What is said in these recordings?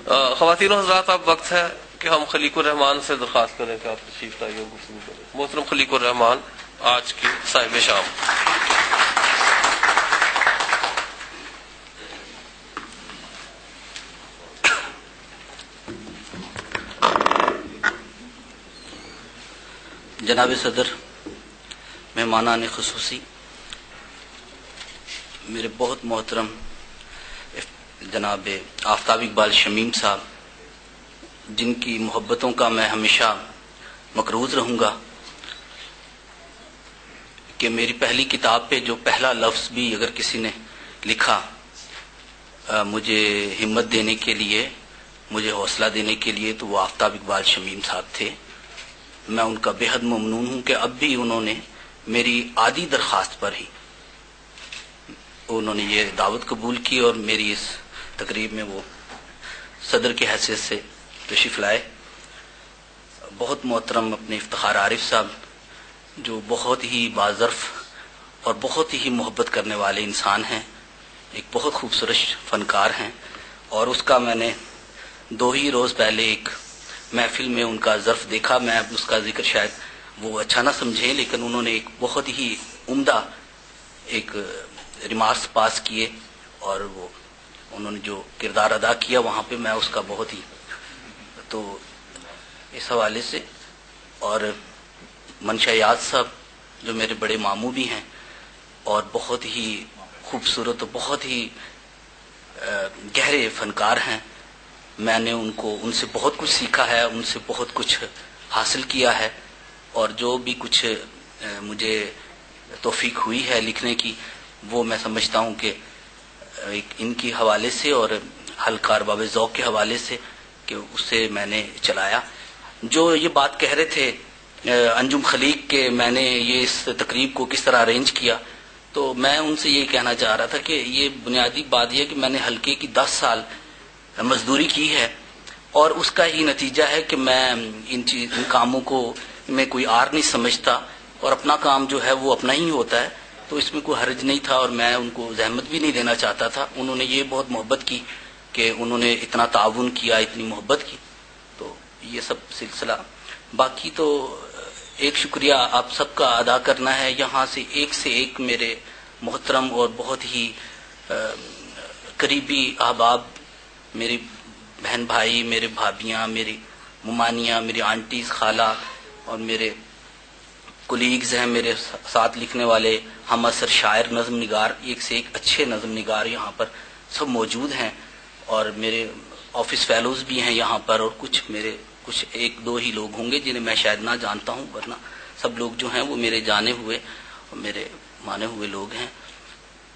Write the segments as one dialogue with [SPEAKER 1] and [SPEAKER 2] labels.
[SPEAKER 1] خواتین و حضرات، اب وقت ہے کہ ہم خلیق الرحمان سے درخواست کریں کہ آپ تشریف لائیے اور گفتگو کریں. محترم خلیق الرحمان آج کی صاحب شام.
[SPEAKER 2] جناب صدر، مہمانان خصوصی، میرے بہت محترم جناب آفتاب اقبال شمیم صاحب، جن کی محبتوں کا میں ہمیشہ مقروض رہوں گا کہ میری پہلی کتاب پہ جو پہلا لفظ بھی اگر کسی نے لکھا مجھے ہمت دینے کے لیے، مجھے حوصلہ دینے کے لیے، تو وہ آفتاب اقبال شمیم صاحب تھے. میں ان کا بے حد ممنون ہوں کہ اب بھی انہوں نے میری آدھی درخواست پر ہی انہوں نے یہ دعوت قبول کی اور میری اس تقریب میں وہ صدر کی حیثیت سے تشریف لائے. بہت محترم اپنے افتخار عارف صاحب، جو بہت ہی باظرف اور بہت ہی محبت کرنے والے انسان ہیں، ایک بہت خوبصورت فنکار ہیں، اور اس کا میں نے 2 ہی روز پہلے ایک محفل میں ان کا ظرف دیکھا. میں اب اس کا ذکر شاید وہ اچھا نہ سمجھیں، لیکن انہوں نے ایک بہت ہی عمدہ ایک ریمارکس پاس کیے، اور وہ انہوں نے جو کردار ادا کیا وہاں پہ میں اس کا بہت ہی، تو اس حوالے سے. اور منشا یاد صاحب جو میرے بڑے ماموں بھی ہیں اور بہت ہی خوبصورت و بہت ہی گہرے فنکار ہیں، میں نے ان سے بہت کچھ سیکھا ہے، ان سے بہت کچھ حاصل کیا ہے، اور جو بھی کچھ مجھے توفیق ہوئی ہے لکھنے کی، وہ میں سمجھتا ہوں کہ ان کی حوالے سے اور حلقہ ارباب ذوق کے حوالے سے کہ اس سے میں نے چلایا. جو یہ بات کہہ رہے تھے انجم خلیق کے میں نے یہ اس تقریب کو کس طرح ارینج کیا، تو میں ان سے یہ کہنا چاہ رہا تھا کہ یہ بنیادی بات یہ کہ میں نے حلقے کی 10 سال مزدوری کی ہے، اور اس کا ہی نتیجہ ہے کہ میں ان کاموں کو میں کوئی آر نہیں سمجھتا، اور اپنا کام جو ہے وہ اپنا ہی ہوتا ہے، تو اس میں کوئی حرج نہیں تھا، اور میں ان کو زحمت بھی نہیں دینا چاہتا تھا. انہوں نے یہ بہت محبت کی کہ انہوں نے اتنا تعاون کیا، اتنی محبت کی، تو یہ سب سلسلہ. باقی تو ایک شکریہ آپ سب کا ادا کرنا ہے. یہاں سے ایک میرے محترم اور بہت ہی قریبی احباب، میری بہن بھائی، میرے بھابیاں، میری ممانیاں، میری آنٹیز، خالہ، اور میرے کولیگز ہیں میرے ساتھ لکھنے والے، ہم اثر شاعر، نظم نگار، ایک سے ایک اچھے نظم نگار یہاں پر سب موجود ہیں، اور میرے آفس فیلوز بھی ہیں یہاں پر، اور کچھ 1-2 ہی لوگ ہوں گے جنہیں میں شاید نہ جانتا ہوں، ورنہ سب لوگ جو ہیں وہ میرے جانے ہوئے اور میرے مانے ہوئے لوگ ہیں.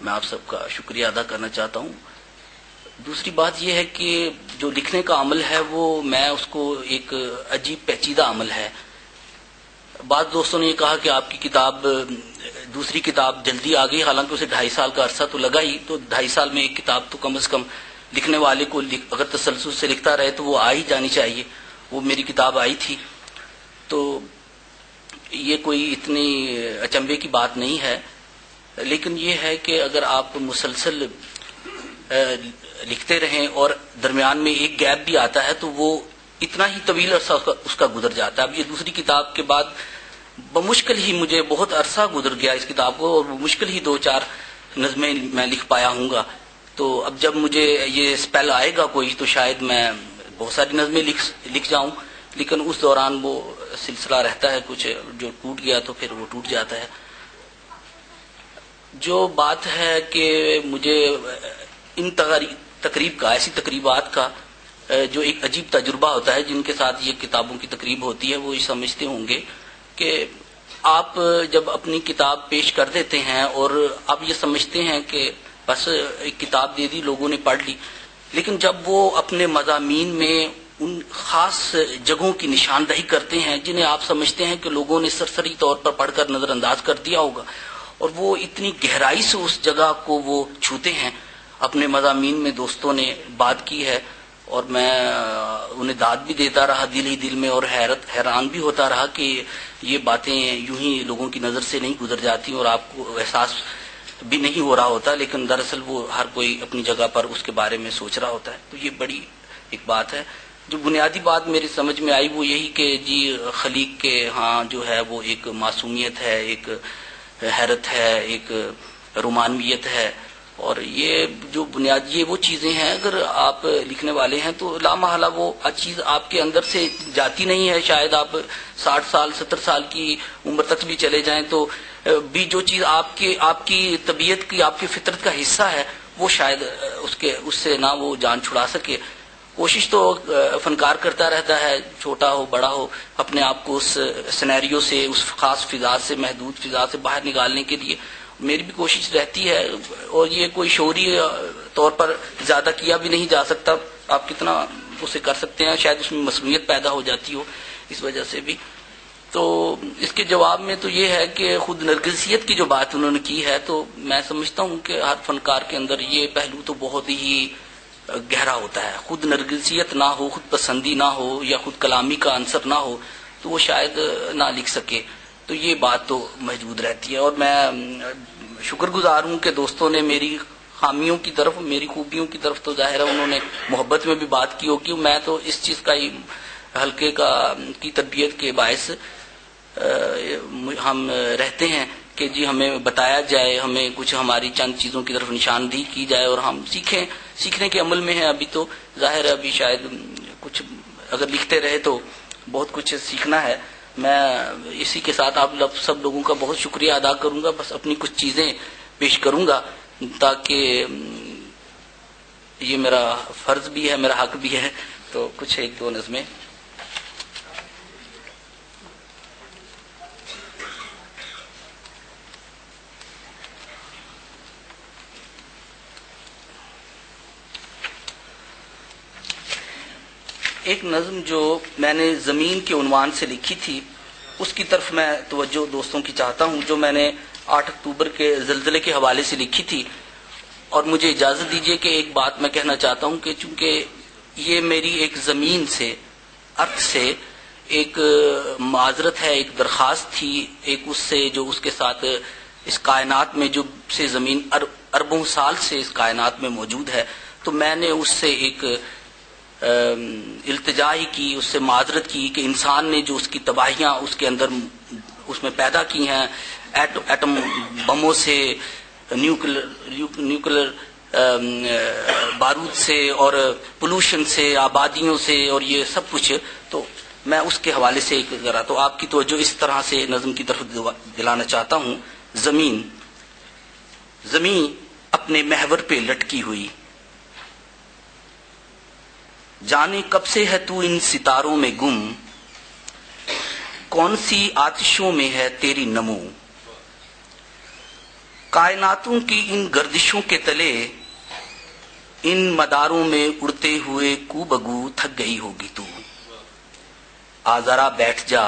[SPEAKER 2] میں آپ سب کا شکریہ ادا کرنا چاہتا ہوں. دوسری بات یہ ہے کہ جو لکھنے کا عمل ہے وہ میں اس کو ایک عجیب پیچیدہ عمل ہے. بعض دوستوں نے یہ کہا کہ آپ کی کتاب دوسری کتاب جلدی آ گئی، حالانکہ اسے 2.5 سال کا عرصہ تو لگا ہی، تو 2.5 سال میں ایک کتاب تو کم از کم لکھنے والے کو اگر تسلسل سے لکھتا رہے تو وہ آ ہی جانی چاہیے. وہ میری کتاب آئی تھی، تو یہ کوئی اتنی اچنبے کی بات نہیں ہے، لیکن یہ ہے کہ اگر آپ مسلسل لکھتے رہیں اور درمیان میں ایک گیپ بھی آتا ہے تو وہ اتنا ہی طویل عرصہ اس کا گزر جاتا ہے. اب یہ دوسری کتاب کے بعد بمشکل ہی مجھے بہت عرصہ گزر گیا اس کتاب کو، اور مشکل ہی 2-4 نظمیں میں لکھ پایا ہوں گا. تو اب جب مجھے یہ اسپیل آئے گا کوئی تو شاید میں بہت ساری نظمیں لکھ جاؤں، لیکن اس دوران وہ سلسلہ رہتا ہے، کچھ جو ٹوٹ گیا تو پھر وہ ٹوٹ جاتا ہے. جو بات ہے کہ مجھے ان تقریب کا، ایسی تقریبات کا جو ایک عجیب تجربہ ہوتا ہے، جن کے ساتھ یہ کتابوں کی تقریب ہوتی ہے، وہ یہ سمجھتے ہوں گے کہ آپ جب اپنی کتاب پیش کر دیتے ہیں اور آپ یہ سمجھتے ہیں کہ بس ایک کتاب دے دی، لوگوں نے پڑھ لی، لیکن جب وہ اپنے مضامین میں ان خاص جگہوں کی نشاندہی کرتے ہیں جنہیں آپ سمجھتے ہیں کہ لوگوں نے سرسری طور پر پڑھ کر نظر انداز کر دیا ہوگا، اور وہ اتنی گہرائی سے اس جگہ کو وہ چھوتے ہیں. اپنے مضامین میں دوستوں نے بات کی ہے، اور میں انہیں داد بھی دیتا رہا دل ہی دل میں، اور حیران بھی ہوتا رہا کہ یہ باتیں یوں ہی لوگوں کی نظر سے نہیں گزر جاتی اور آپ کو احساس بھی نہیں ہو رہا ہوتا، لیکن دراصل وہ ہر کوئی اپنی جگہ پر اس کے بارے میں سوچ رہا ہوتا ہے. تو یہ بڑی ایک بات ہے. جو بنیادی بات میری سمجھ میں آئی وہ یہی کہ جی خلیق کے ہاں جو ہے وہ ایک معصومیت ہے، ایک حیرت ہے، ایک رومانویت ہے، اور یہ جو بنیادی یہ وہ چیزیں ہیں اگر آپ لکھنے والے ہیں تو لامحالہ وہ چیز آپ کے اندر سے جاتی نہیں ہے. شاید آپ 60 سال 70 سال کی عمر تک بھی چلے جائیں تو بھی جو چیز آپ کی طبیعت کی، آپ کی فطرت کا حصہ ہے، وہ شاید اس سے نہ وہ جان چھڑا سکے. کوشش تو فنکار کرتا رہتا ہے، چھوٹا ہو بڑا ہو، اپنے آپ کو اس سینیریو سے، اس خاص فضا سے، محدود فضا سے باہر نکالنے کے لیے میری بھی کوشش رہتی ہے. اور یہ کوئی شعوری طور پر زیادہ کیا بھی نہیں جا سکتا، آپ کتنا اسے کر سکتے ہیں، شاید اس میں مصنوعیت پیدا ہو جاتی ہو اس وجہ سے بھی. تو اس کے جواب میں تو یہ ہے کہ خود نرگسیت کی جو بات انہوں نے کی ہے، تو میں سمجھتا ہوں کہ ہر فنکار کے اندر یہ پہلو تو بہت ہی گہرا ہوتا ہے. خود نرگسیت نہ ہو، خود پسندی نہ ہو، یا خود کلامی کا عنصر نہ ہو تو وہ شاید نہ لکھ سکے. تو یہ بات تو موجود رہتی ہے. اور میں شکر گزار ہوں کہ دوستوں نے میری خامیوں کی طرف، میری خوبیوں کی طرف تو ظاہر ہے انہوں نے محبت میں بھی بات کی ہوگی. میں تو اس چیز کا ہی حلقے کی تربیت کے باعث ہم رہتے ہیں کہ جی ہمیں بتایا جائے، ہمیں کچھ ہماری چند چیزوں کی طرف نشاندہی کی جائے اور ہم سیکھیں. سیکھنے کے عمل میں ہیں ابھی تو، ظاہر ہے ابھی شاید کچھ اگر لکھتے رہے تو بہت کچھ سیکھنا ہے. میں اسی کے ساتھ آپ سب لوگوں کا بہت شکریہ ادا کروں گا. بس اپنی کچھ چیزیں پیش کروں گا تاکہ یہ میرا فرض بھی ہے، میرا حق بھی ہے. تو کچھ ایک دو نظمیں. ایک نظم جو میں نے زمین کے عنوان سے لکھی تھی اس کی طرف میں توجہ دوستوں کی چاہتا ہوں، جو میں نے 8 اکتوبر کے زلزلے کے حوالے سے لکھی تھی. اور مجھے اجازت دیجیے کہ ایک بات میں کہنا چاہتا ہوں کہ چونکہ یہ میری ایک زمین سے، ارتھ سے ایک معذرت ہے، ایک درخواست تھی، ایک اس سے جو اس کے ساتھ اس کائنات میں جو سے زمین اربوں سال سے اس کائنات میں موجود ہے، تو میں نے اس سے ایک التجا ہی کی، اس سے معذرت کی کہ انسان نے جو اس کی تباہیاں اس کے اندر اس میں پیدا کی ہیں، ایٹم بموں سے، نیوکلر بارود سے اور پولوشن سے، آبادیوں سے، اور یہ سب کچھ. تو میں اس کے حوالے سے ایک ذرا تو آپ کی توجہ اس طرح سے نظم کی طرف دلانا چاہتا ہوں. زمین اپنے محور پہ لٹکی ہوئی، جانے کب سے ہے تو ان ستاروں میں گم، کون سی آتشوں میں ہے تیری نمو، کائناتوں کی ان گردشوں کے تلے، ان مداروں میں اڑتے ہوئے کو بگو تھک گئی ہوگی تو، آ ذرا بیٹھ جا،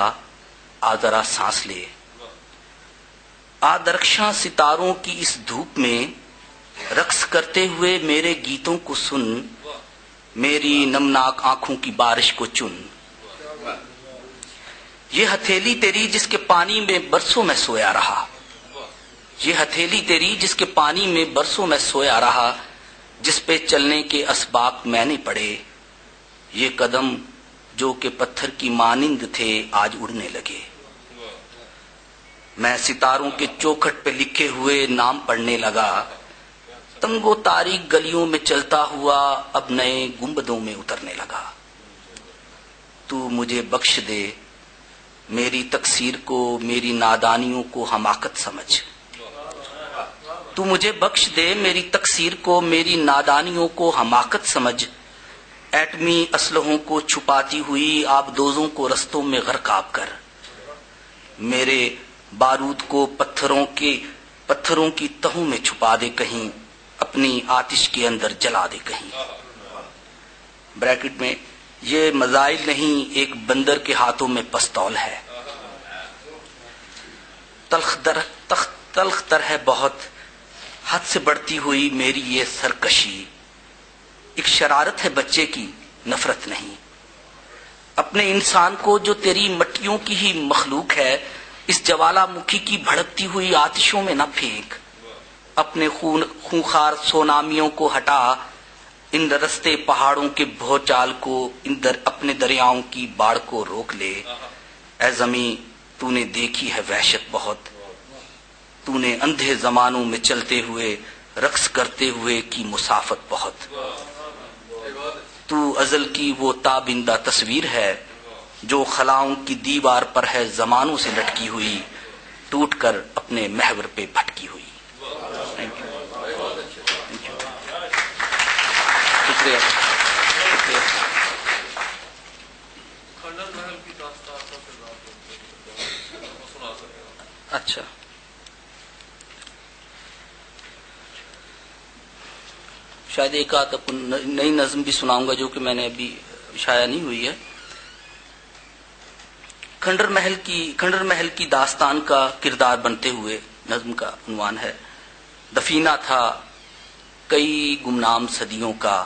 [SPEAKER 2] آ ذرا سانس لے، آ درخشاں ستاروں کی اس دھوپ میں رقص کرتے ہوئے میرے گیتوں کو سن، میری نمناک آنکھوں کی بارش کو چن. یہ ہتھیلی تیری جس کے پانی میں برسوں میں سویا رہا، یہ ہتھیلی تیری جس کے پانی میں برسوں میں سویا رہا، جس پہ چلنے کے اسباق میں نے پڑے، یہ قدم جو کہ پتھر کی مانند تھے آج اڑنے لگے. میں ستاروں کے چوکھٹ پہ لکھے ہوئے نام پڑھنے لگا، تنگ و تاریک گلیوں میں چلتا ہوا اب نئے گنبدوں میں اترنے لگا. تو مجھے بخش دے میری تقصیر کو، میری نادانیوں کو حماقت سمجھ. تو مجھے بخش دے میری تقصیر کو، میری نادانیوں کو حماقت سمجھ. ایٹمی اسلحوں کو چھپاتی ہوئی آبدوزوں کو رستوں میں غرقاب کر، میرے بارود کو پتھروں کی تہوں میں چھپا دے کہیں، اپنی آتش کے اندر جلا دے کہیں. بریکٹ میں یہ مزائل نہیں، ایک بندر کے ہاتھوں میں پستول ہے. تلخ تر ہے بہت، حد سے بڑھتی ہوئی میری یہ سرکشی. ایک شرارت ہے بچے کی، نفرت نہیں. اپنے انسان کو جو تیری مٹیوں کی ہی مخلوق ہے، اس جوالا مکھی کی بھڑکتی ہوئی آتشوں میں نہ پھینک. اپنے خونخوار سونامیوں کو ہٹا، ان رستے پہاڑوں کے بھوچال کو، اپنے دریاؤں کی باڑ کو روک لے۔ اے زمیں تو نے دیکھی ہے وحشت بہت، تو نے اندھے زمانوں میں چلتے ہوئے رقص کرتے ہوئے کی مسافت بہت۔ تو ازل کی وہ تابندہ تصویر ہے جو خلاؤں کی دیوار پر ہے زمانوں سے لٹکی ہوئی، ٹوٹ کر اپنے محور پہ بھٹکی ہوئی۔ شکریہ۔ اچھا، شاید ایک آدھ نئی نظم بھی سناؤں گا جو کہ میں نے ابھی شائع نہیں ہوئی ہے۔ کھنڈر محل کی داستان کا کردار بنتے ہوئے نظم کا عنوان ہے: دفینہ تھا کئی گمنام صدیوں کا،